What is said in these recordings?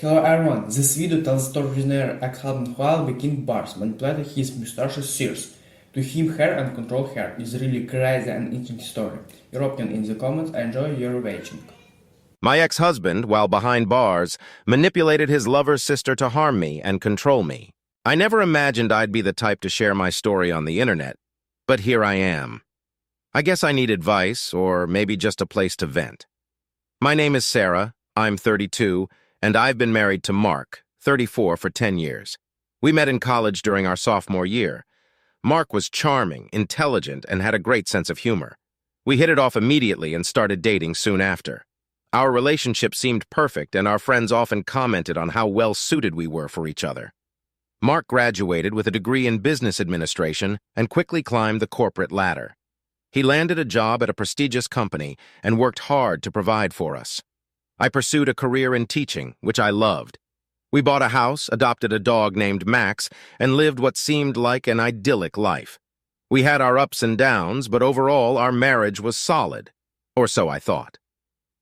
Hello everyone, this video tells the story of visionary ex-husband while the king bars manipulated his mistress's sears to hem her and control her. It's really crazy and interesting story. Your opinion in the comments. I enjoy your watching. My ex-husband, while behind bars, manipulated his lover's sister to harm me and control me. I never imagined I'd be the type to share my story on the internet, but here I am. I guess I need advice, or maybe just a place to vent. My name is Sarah, I'm 32, and I've been married to Mark, 34, for 10 years. We met in college during our sophomore year. Mark was charming, intelligent, and had a great sense of humor. We hit it off immediately and started dating soon after. Our relationship seemed perfect, and our friends often commented on how well-suited we were for each other. Mark graduated with a degree in business administration and quickly climbed the corporate ladder. He landed a job at a prestigious company and worked hard to provide for us. I pursued a career in teaching, which I loved. We bought a house, adopted a dog named Max, and lived what seemed like an idyllic life. We had our ups and downs, but overall our marriage was solid. Or so I thought.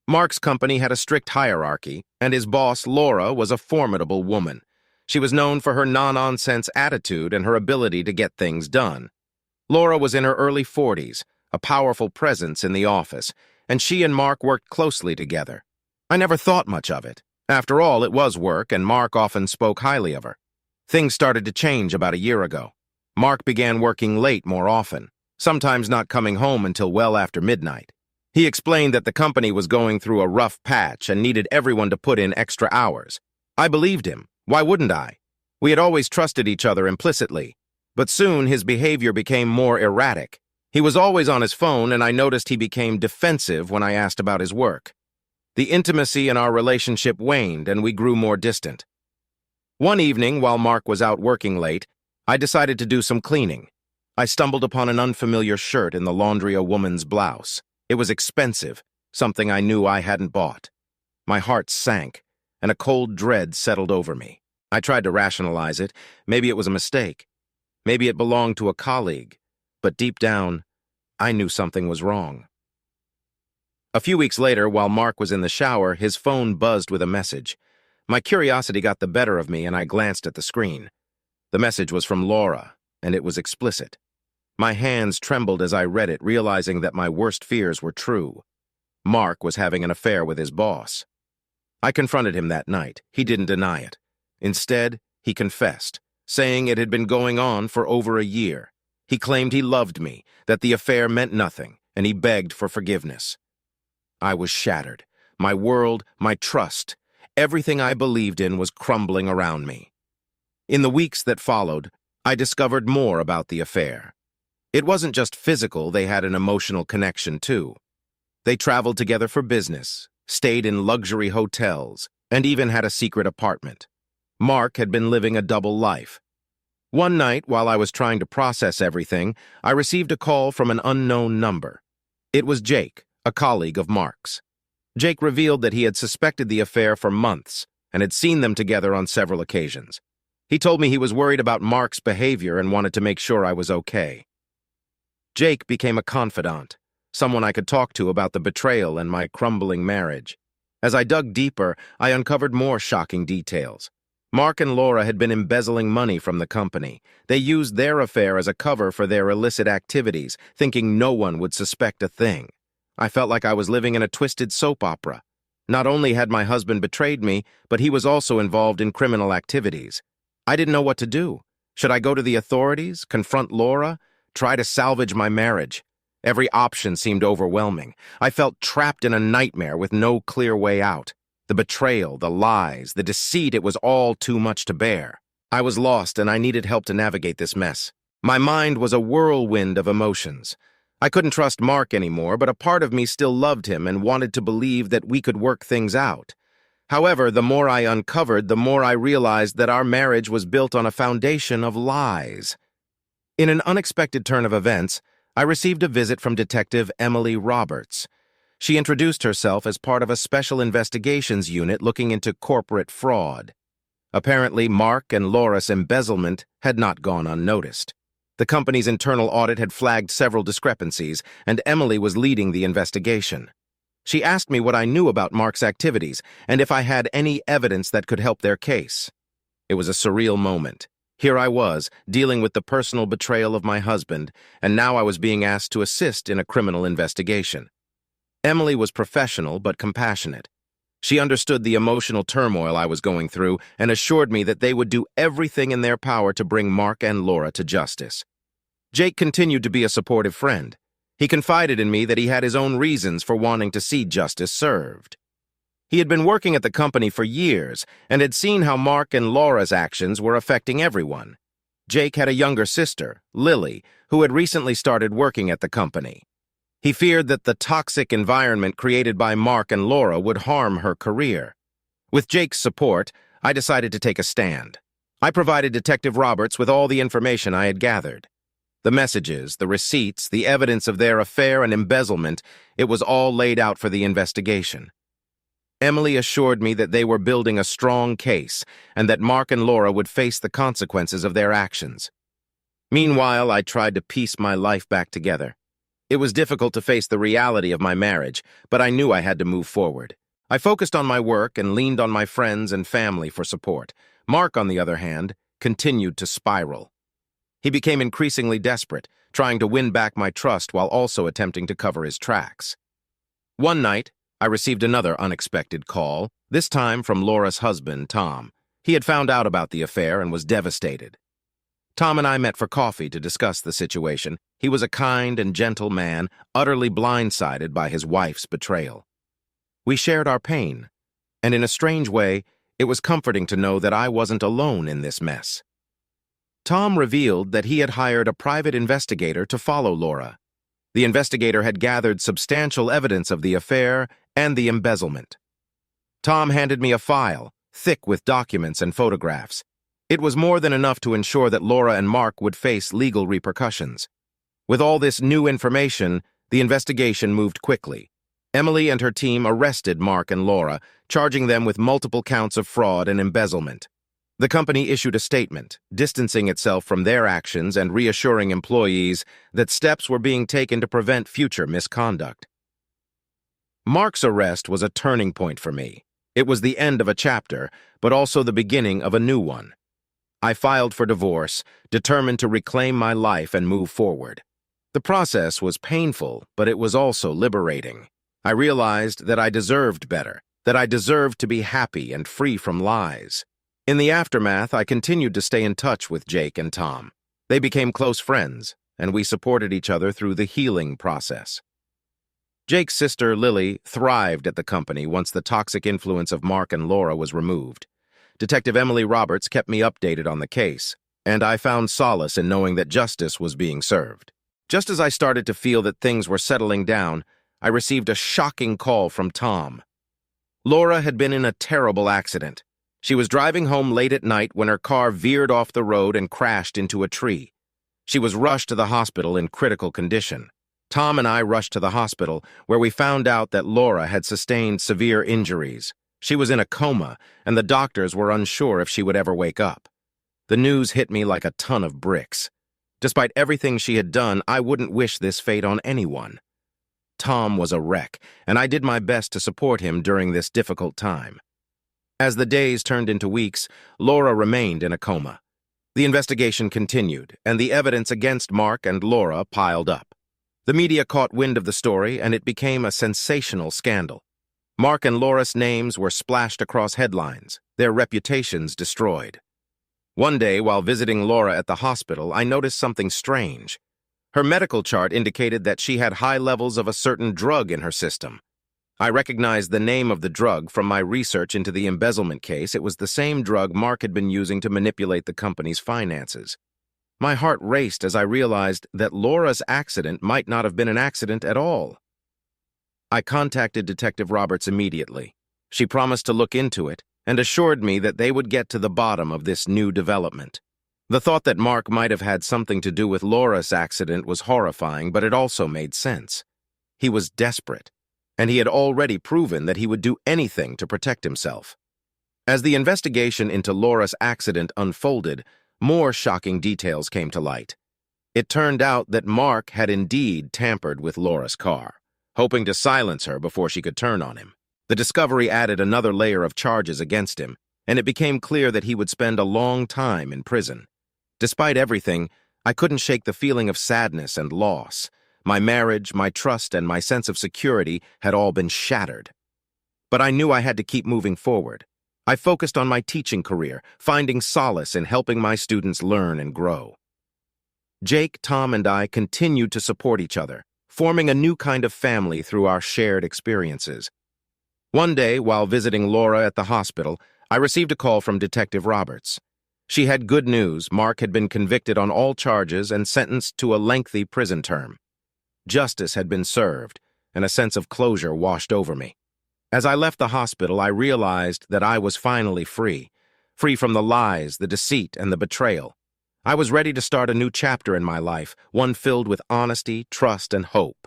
Mark's company had a strict hierarchy, and his boss, Laura, was a formidable woman. She was known for her no-nonsense attitude and her ability to get things done. Laura was in her early 40s, a powerful presence in the office, and she and Mark worked closely together. I never thought much of it. After all, it was work, and Mark often spoke highly of her. Things started to change about a year ago. Mark began working late more often, sometimes not coming home until well after midnight. He explained that the company was going through a rough patch and needed everyone to put in extra hours. I believed him. Why wouldn't I? We had always trusted each other implicitly, but soon his behavior became more erratic. He was always on his phone, and I noticed he became defensive when I asked about his work. The intimacy in our relationship waned, and we grew more distant. One evening, while Mark was out working late, I decided to do some cleaning. I stumbled upon an unfamiliar shirt in the laundry, a woman's blouse. It was expensive, something I knew I hadn't bought. My heart sank, and a cold dread settled over me. I tried to rationalize it. Maybe it was a mistake. Maybe it belonged to a colleague. But deep down, I knew something was wrong. A few weeks later, while Mark was in the shower, his phone buzzed with a message. My curiosity got the better of me, and I glanced at the screen. The message was from Laura, and it was explicit. My hands trembled as I read it, realizing that my worst fears were true. Mark was having an affair with his boss. I confronted him that night. He didn't deny it. Instead, he confessed, saying it had been going on for over a year. He claimed he loved me, that the affair meant nothing, and he begged for forgiveness. I was shattered. My world, my trust, everything I believed in was crumbling around me. In the weeks that followed, I discovered more about the affair. It wasn't just physical, they had an emotional connection too. They traveled together for business, stayed in luxury hotels, and even had a secret apartment. Mark had been living a double life. One night, while I was trying to process everything, I received a call from an unknown number. It was Jake, a colleague of Mark's. Jake revealed that he had suspected the affair for months and had seen them together on several occasions. He told me he was worried about Mark's behavior and wanted to make sure I was okay. Jake became a confidant, someone I could talk to about the betrayal and my crumbling marriage. As I dug deeper, I uncovered more shocking details. Mark and Laura had been embezzling money from the company. They used their affair as a cover for their illicit activities, thinking no one would suspect a thing. I felt like I was living in a twisted soap opera. Not only had my husband betrayed me, but he was also involved in criminal activities. I didn't know what to do. Should I go to the authorities, confront Laura, try to salvage my marriage? Every option seemed overwhelming. I felt trapped in a nightmare with no clear way out. The betrayal, the lies, the deceit, it was all too much to bear. I was lost, and I needed help to navigate this mess. My mind was a whirlwind of emotions. I couldn't trust Mark anymore, but a part of me still loved him and wanted to believe that we could work things out. However, the more I uncovered, the more I realized that our marriage was built on a foundation of lies. In an unexpected turn of events, I received a visit from Detective Emily Roberts. She introduced herself as part of a special investigations unit looking into corporate fraud. Apparently, Mark and Laura's embezzlement had not gone unnoticed. The company's internal audit had flagged several discrepancies, and Emily was leading the investigation. She asked me what I knew about Mark's activities and if I had any evidence that could help their case. It was a surreal moment. Here I was, dealing with the personal betrayal of my husband, and now I was being asked to assist in a criminal investigation. Emily was professional but compassionate. She understood the emotional turmoil I was going through and assured me that they would do everything in their power to bring Mark and Laura to justice. Jake continued to be a supportive friend. He confided in me that he had his own reasons for wanting to see justice served. He had been working at the company for years and had seen how Mark and Laura's actions were affecting everyone. Jake had a younger sister, Lily, who had recently started working at the company. He feared that the toxic environment created by Mark and Laura would harm her career. With Jake's support, I decided to take a stand. I provided Detective Roberts with all the information I had gathered. The messages, the receipts, the evidence of their affair and embezzlement, it was all laid out for the investigation. Emily assured me that they were building a strong case and that Mark and Laura would face the consequences of their actions. Meanwhile, I tried to piece my life back together. It was difficult to face the reality of my marriage, but I knew I had to move forward. I focused on my work and leaned on my friends and family for support. Mark, on the other hand, continued to spiral. He became increasingly desperate, trying to win back my trust while also attempting to cover his tracks. One night, I received another unexpected call, this time from Laura's husband, Tom. He had found out about the affair and was devastated. Tom and I met for coffee to discuss the situation. He was a kind and gentle man, utterly blindsided by his wife's betrayal. We shared our pain, and in a strange way, it was comforting to know that I wasn't alone in this mess. Tom revealed that he had hired a private investigator to follow Laura. The investigator had gathered substantial evidence of the affair and the embezzlement. Tom handed me a file, thick with documents and photographs. It was more than enough to ensure that Laura and Mark would face legal repercussions. With all this new information, the investigation moved quickly. Emily and her team arrested Mark and Laura, charging them with multiple counts of fraud and embezzlement. The company issued a statement, distancing itself from their actions and reassuring employees that steps were being taken to prevent future misconduct. Mark's arrest was a turning point for me. It was the end of a chapter, but also the beginning of a new one. I filed for divorce, determined to reclaim my life and move forward. The process was painful, but it was also liberating. I realized that I deserved better, that I deserved to be happy and free from lies. In the aftermath, I continued to stay in touch with Jake and Tom. They became close friends, and we supported each other through the healing process. Jake's sister, Lily, thrived at the company once the toxic influence of Mark and Laura was removed. Detective Emily Roberts kept me updated on the case, and I found solace in knowing that justice was being served. Just as I started to feel that things were settling down, I received a shocking call from Tom. Laura had been in a terrible accident. She was driving home late at night when her car veered off the road and crashed into a tree. She was rushed to the hospital in critical condition. Tom and I rushed to the hospital, where we found out that Laura had sustained severe injuries. She was in a coma, and the doctors were unsure if she would ever wake up. The news hit me like a ton of bricks. Despite everything she had done, I wouldn't wish this fate on anyone. Tom was a wreck, and I did my best to support him during this difficult time. As the days turned into weeks, Laura remained in a coma. The investigation continued, and the evidence against Mark and Laura piled up. The media caught wind of the story, and it became a sensational scandal. Mark and Laura's names were splashed across headlines, their reputations destroyed. One day, while visiting Laura at the hospital, I noticed something strange. Her medical chart indicated that she had high levels of a certain drug in her system. I recognized the name of the drug from my research into the embezzlement case. It was the same drug Mark had been using to manipulate the company's finances. My heart raced as I realized that Laura's accident might not have been an accident at all. I contacted Detective Roberts immediately. She promised to look into it and assured me that they would get to the bottom of this new development. The thought that Mark might have had something to do with Laura's accident was horrifying, but it also made sense. He was desperate, and he had already proven that he would do anything to protect himself. As the investigation into Laura's accident unfolded, more shocking details came to light. It turned out that Mark had indeed tampered with Laura's car. hoping to silence her before she could turn on him. The discovery added another layer of charges against him, and it became clear that he would spend a long time in prison. Despite everything, I couldn't shake the feeling of sadness and loss. My marriage, my trust, and my sense of security had all been shattered. But I knew I had to keep moving forward. I focused on my teaching career, finding solace in helping my students learn and grow. Jake, Tom, and I continued to support each other, forming a new kind of family through our shared experiences. One day, while visiting Laura at the hospital, I received a call from Detective Roberts. She had good news. Mark had been convicted on all charges and sentenced to a lengthy prison term. Justice had been served, and a sense of closure washed over me. As I left the hospital, I realized that I was finally free from the lies, the deceit, and the betrayal. I was ready to start a new chapter in my life, one filled with honesty, trust, and hope.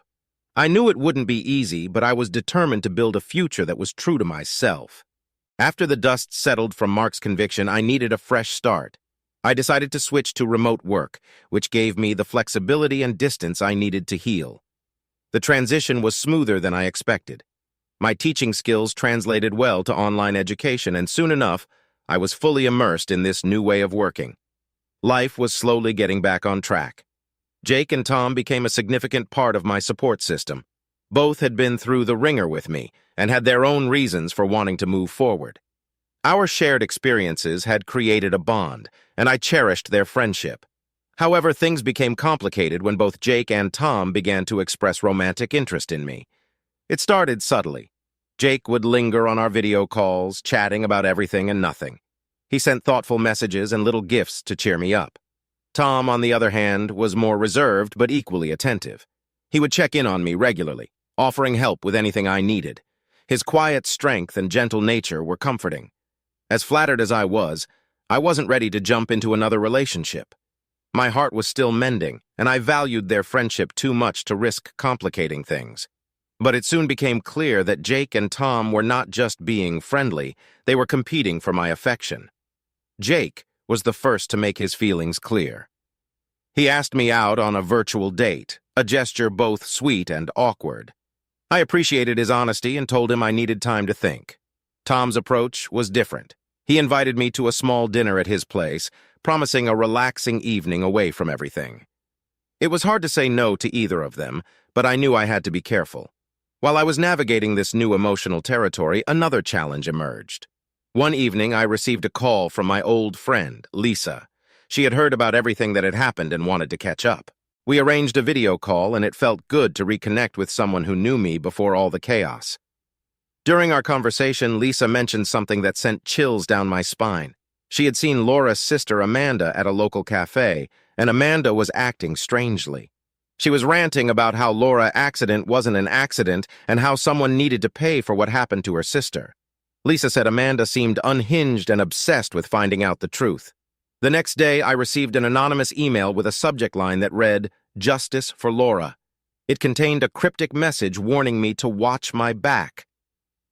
I knew it wouldn't be easy, but I was determined to build a future that was true to myself. After the dust settled from Mark's conviction, I needed a fresh start. I decided to switch to remote work, which gave me the flexibility and distance I needed to heal. The transition was smoother than I expected. My teaching skills translated well to online education, and soon enough, I was fully immersed in this new way of working. Life was slowly getting back on track. Jake and Tom became a significant part of my support system. Both had been through the ringer with me and had their own reasons for wanting to move forward. Our shared experiences had created a bond, and I cherished their friendship. However, things became complicated when both Jake and Tom began to express romantic interest in me. It started subtly. Jake would linger on our video calls, chatting about everything and nothing. He sent thoughtful messages and little gifts to cheer me up. Tom, on the other hand, was more reserved but equally attentive. He would check in on me regularly, offering help with anything I needed. His quiet strength and gentle nature were comforting. As flattered as I wasn't ready to jump into another relationship. My heart was still mending, and I valued their friendship too much to risk complicating things. But it soon became clear that Jake and Tom were not just being friendly, they were competing for my affection. Jake was the first to make his feelings clear. He asked me out on a virtual date, a gesture both sweet and awkward. I appreciated his honesty and told him I needed time to think. Tom's approach was different. He invited me to a small dinner at his place, promising a relaxing evening away from everything. It was hard to say no to either of them, but I knew I had to be careful. While I was navigating this new emotional territory, another challenge emerged. One evening, I received a call from my old friend, Lisa. She had heard about everything that had happened and wanted to catch up. We arranged a video call, and it felt good to reconnect with someone who knew me before all the chaos. During our conversation, Lisa mentioned something that sent chills down my spine. She had seen Laura's sister Amanda at a local cafe, and Amanda was acting strangely. She was ranting about how Laura's accident wasn't an accident and how someone needed to pay for what happened to her sister. Lisa said Amanda seemed unhinged and obsessed with finding out the truth. The next day, I received an anonymous email with a subject line that read, "Justice for Laura." It contained a cryptic message warning me to watch my back.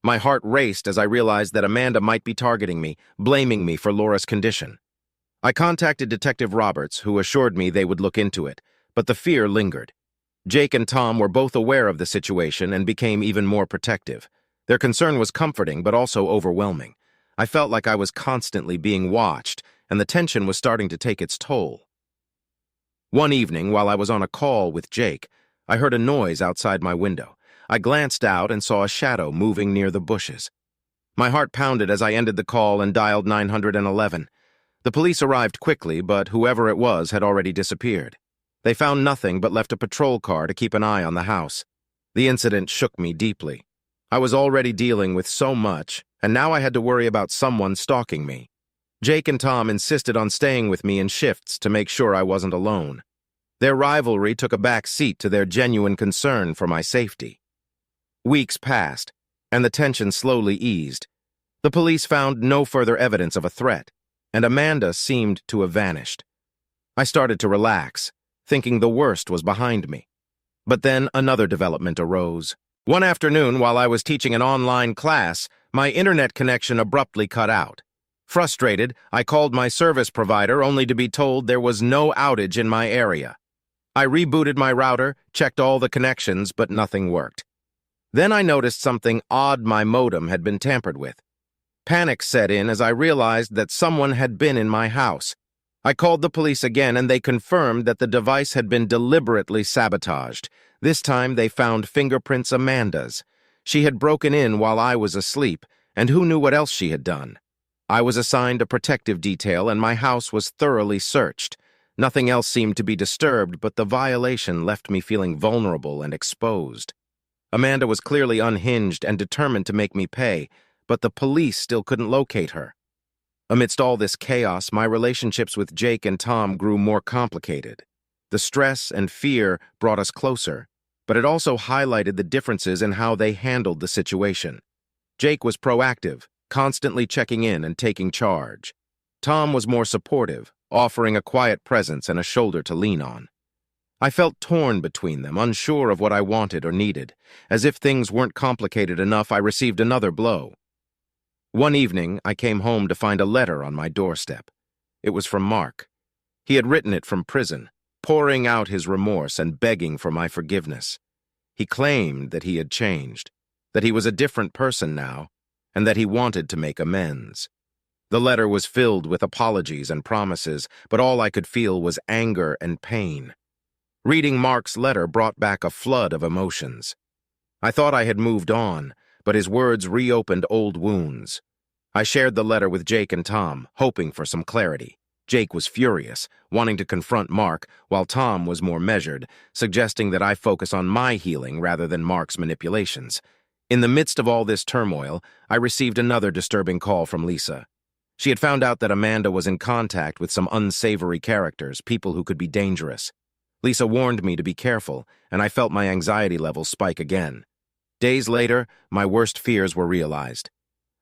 My heart raced as I realized that Amanda might be targeting me, blaming me for Laura's condition. I contacted Detective Roberts, who assured me they would look into it, but the fear lingered. Jake and Tom were both aware of the situation and became even more protective. Their concern was comforting but also overwhelming. I felt like I was constantly being watched, and the tension was starting to take its toll. One evening, while I was on a call with Jake, I heard a noise outside my window. I glanced out and saw a shadow moving near the bushes. My heart pounded as I ended the call and dialed 911. The police arrived quickly, but whoever it was had already disappeared. They found nothing but left a patrol car to keep an eye on the house. The incident shook me deeply. I was already dealing with so much, and now I had to worry about someone stalking me. Jake and Tom insisted on staying with me in shifts to make sure I wasn't alone. Their rivalry took a back seat to their genuine concern for my safety. Weeks passed, and the tension slowly eased. The police found no further evidence of a threat, and Amanda seemed to have vanished. I started to relax, thinking the worst was behind me. But then another development arose. One afternoon, while I was teaching an online class, my internet connection abruptly cut out. Frustrated, I called my service provider only to be told there was no outage in my area. I rebooted my router, checked all the connections, but nothing worked. Then I noticed something odd. My modem had been tampered with. Panic set in as I realized that someone had been in my house. I called the police again, and they confirmed that the device had been deliberately sabotaged. This time they found fingerprints Amanda's. She had broken in while I was asleep, and who knew what else she had done? I was assigned a protective detail, and my house was thoroughly searched. Nothing else seemed to be disturbed, but the violation left me feeling vulnerable and exposed. Amanda was clearly unhinged and determined to make me pay, but the police still couldn't locate her. Amidst all this chaos, my relationships with Jake and Tom grew more complicated. The stress and fear brought us closer, but it also highlighted the differences in how they handled the situation. Jake was proactive, constantly checking in and taking charge. Tom was more supportive, offering a quiet presence and a shoulder to lean on. I felt torn between them, unsure of what I wanted or needed. As if things weren't complicated enough, I received another blow. One evening, I came home to find a letter on my doorstep. It was from Mark. He had written it from prison, pouring out his remorse and begging for my forgiveness. He claimed that he had changed, that he was a different person now, and that he wanted to make amends. The letter was filled with apologies and promises, but all I could feel was anger and pain. Reading Mark's letter brought back a flood of emotions. I thought I had moved on, but his words reopened old wounds. I shared the letter with Jake and Tom, hoping for some clarity. Jake was furious, wanting to confront Mark, while Tom was more measured, suggesting that I focus on my healing rather than Mark's manipulations. In the midst of all this turmoil, I received another disturbing call from Lisa. She had found out that Amanda was in contact with some unsavory characters, people who could be dangerous. Lisa warned me to be careful, and I felt my anxiety levels spike again. Days later, my worst fears were realized.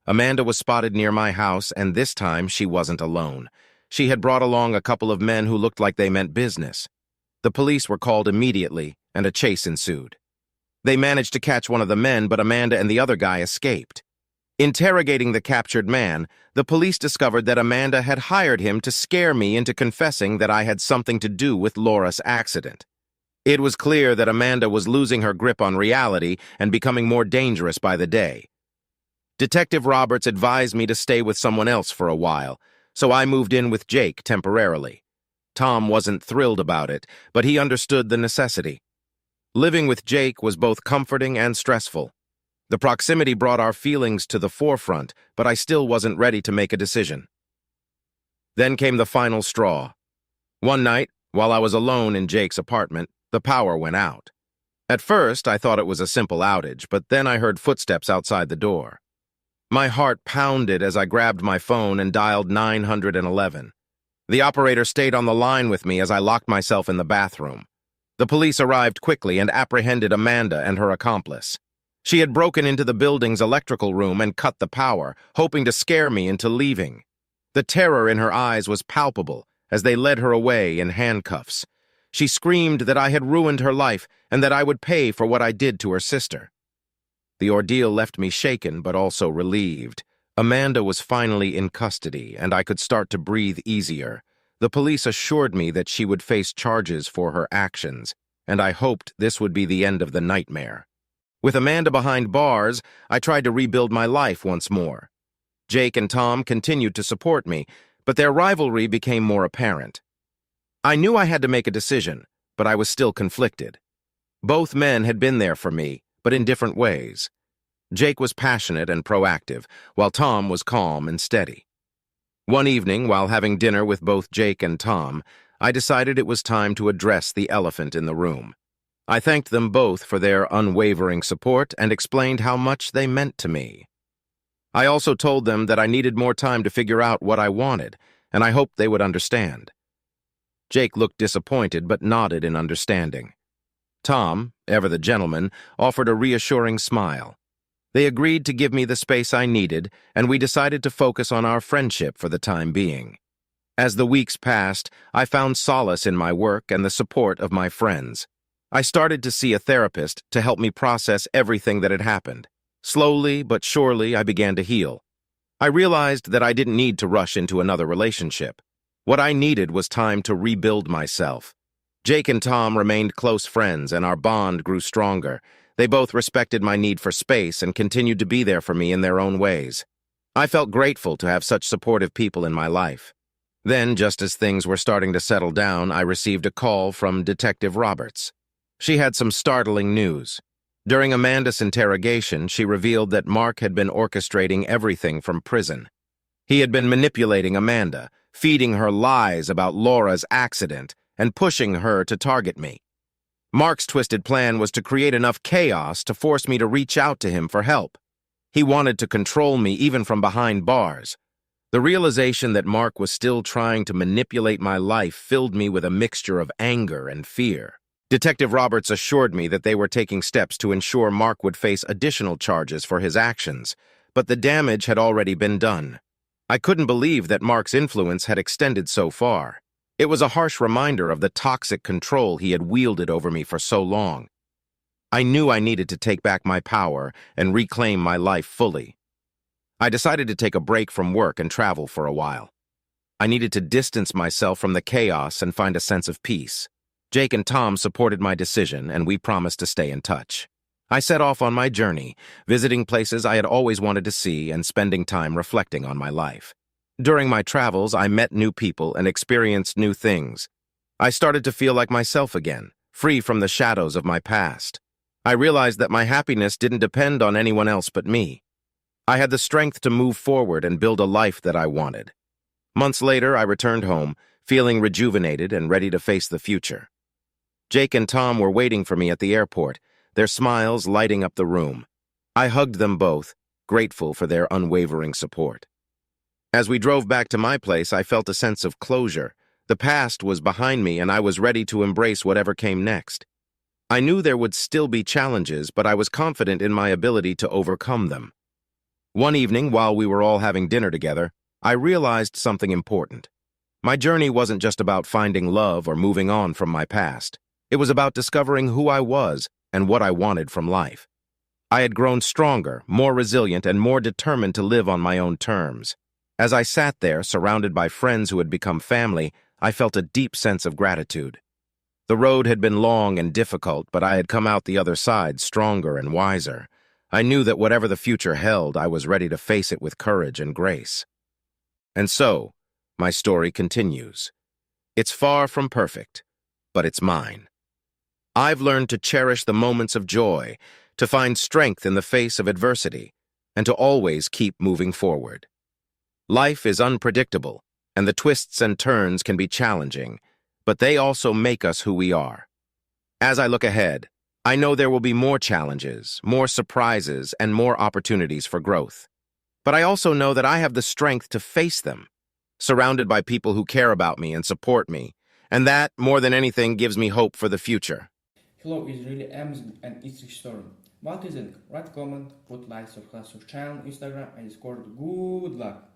Amanda was spotted near my house, and this time she wasn't alone. She had brought along a couple of men who looked like they meant business. The police were called immediately, and a chase ensued. They managed to catch one of the men, but Amanda and the other guy escaped. Interrogating the captured man, the police discovered that Amanda had hired him to scare me into confessing that I had something to do with Laura's accident. It was clear that Amanda was losing her grip on reality and becoming more dangerous by the day. Detective Roberts advised me to stay with someone else for a while, so I moved in with Jake temporarily. Tom wasn't thrilled about it, but he understood the necessity. Living with Jake was both comforting and stressful. The proximity brought our feelings to the forefront, but I still wasn't ready to make a decision. Then came the final straw. One night, while I was alone in Jake's apartment, the power went out. At first, I thought it was a simple outage, but then I heard footsteps outside the door. My heart pounded as I grabbed my phone and dialed 911. The operator stayed on the line with me as I locked myself in the bathroom. The police arrived quickly and apprehended Amanda and her accomplice. She had broken into the building's electrical room and cut the power, hoping to scare me into leaving. The terror in her eyes was palpable as they led her away in handcuffs. She screamed that I had ruined her life and that I would pay for what I did to her sister. The ordeal left me shaken but also relieved. Amanda was finally in custody, and I could start to breathe easier. The police assured me that she would face charges for her actions, and I hoped this would be the end of the nightmare. With Amanda behind bars, I tried to rebuild my life once more. Jake and Tom continued to support me, but their rivalry became more apparent. I knew I had to make a decision, but I was still conflicted. Both men had been there for me, but in different ways. Jake was passionate and proactive, while Tom was calm and steady. One evening, while having dinner with both Jake and Tom, I decided it was time to address the elephant in the room. I thanked them both for their unwavering support and explained how much they meant to me. I also told them that I needed more time to figure out what I wanted, and I hoped they would understand. Jake looked disappointed but nodded in understanding. Tom, ever the gentleman, offered a reassuring smile. They agreed to give me the space I needed, and we decided to focus on our friendship for the time being. As the weeks passed, I found solace in my work and the support of my friends. I started to see a therapist to help me process everything that had happened. Slowly but surely, I began to heal. I realized that I didn't need to rush into another relationship. What I needed was time to rebuild myself. Jake and Tom remained close friends, and our bond grew stronger. They both respected my need for space and continued to be there for me in their own ways. I felt grateful to have such supportive people in my life. Then, just as things were starting to settle down, I received a call from Detective Roberts. She had some startling news. During Amanda's interrogation, she revealed that Mark had been orchestrating everything from prison. He had been manipulating Amanda, feeding her lies about Laura's accident, and pushing her to target me. Mark's twisted plan was to create enough chaos to force me to reach out to him for help. He wanted to control me even from behind bars. The realization that Mark was still trying to manipulate my life filled me with a mixture of anger and fear. Detective Roberts assured me that they were taking steps to ensure Mark would face additional charges for his actions, but the damage had already been done. I couldn't believe that Mark's influence had extended so far. It was a harsh reminder of the toxic control he had wielded over me for so long. I knew I needed to take back my power and reclaim my life fully. I decided to take a break from work and travel for a while. I needed to distance myself from the chaos and find a sense of peace. Jake and Tom supported my decision, and we promised to stay in touch. I set off on my journey, visiting places I had always wanted to see and spending time reflecting on my life. During my travels, I met new people and experienced new things. I started to feel like myself again, free from the shadows of my past. I realized that my happiness didn't depend on anyone else but me. I had the strength to move forward and build a life that I wanted. Months later, I returned home, feeling rejuvenated and ready to face the future. Jake and Tom were waiting for me at the airport, their smiles lighting up the room. I hugged them both, grateful for their unwavering support. As we drove back to my place, I felt a sense of closure. The past was behind me, and I was ready to embrace whatever came next. I knew there would still be challenges, but I was confident in my ability to overcome them. One evening, while we were all having dinner together, I realized something important. My journey wasn't just about finding love or moving on from my past. It was about discovering who I was and what I wanted from life. I had grown stronger, more resilient, and more determined to live on my own terms. As I sat there, surrounded by friends who had become family, I felt a deep sense of gratitude. The road had been long and difficult, but I had come out the other side stronger and wiser. I knew that whatever the future held, I was ready to face it with courage and grace. And so, my story continues. It's far from perfect, but it's mine. I've learned to cherish the moments of joy, to find strength in the face of adversity, and to always keep moving forward. Life is unpredictable, and the twists and turns can be challenging, but they also make us who we are. As I look ahead, I know there will be more challenges, more surprises, and more opportunities for growth. But I also know that I have the strength to face them, surrounded by people who care about me and support me, and that, more than anything, gives me hope for the future. Hello, is really amazing and interesting story. What do you think? Write comment, put likes or class of channel, Instagram and Discord. Good luck!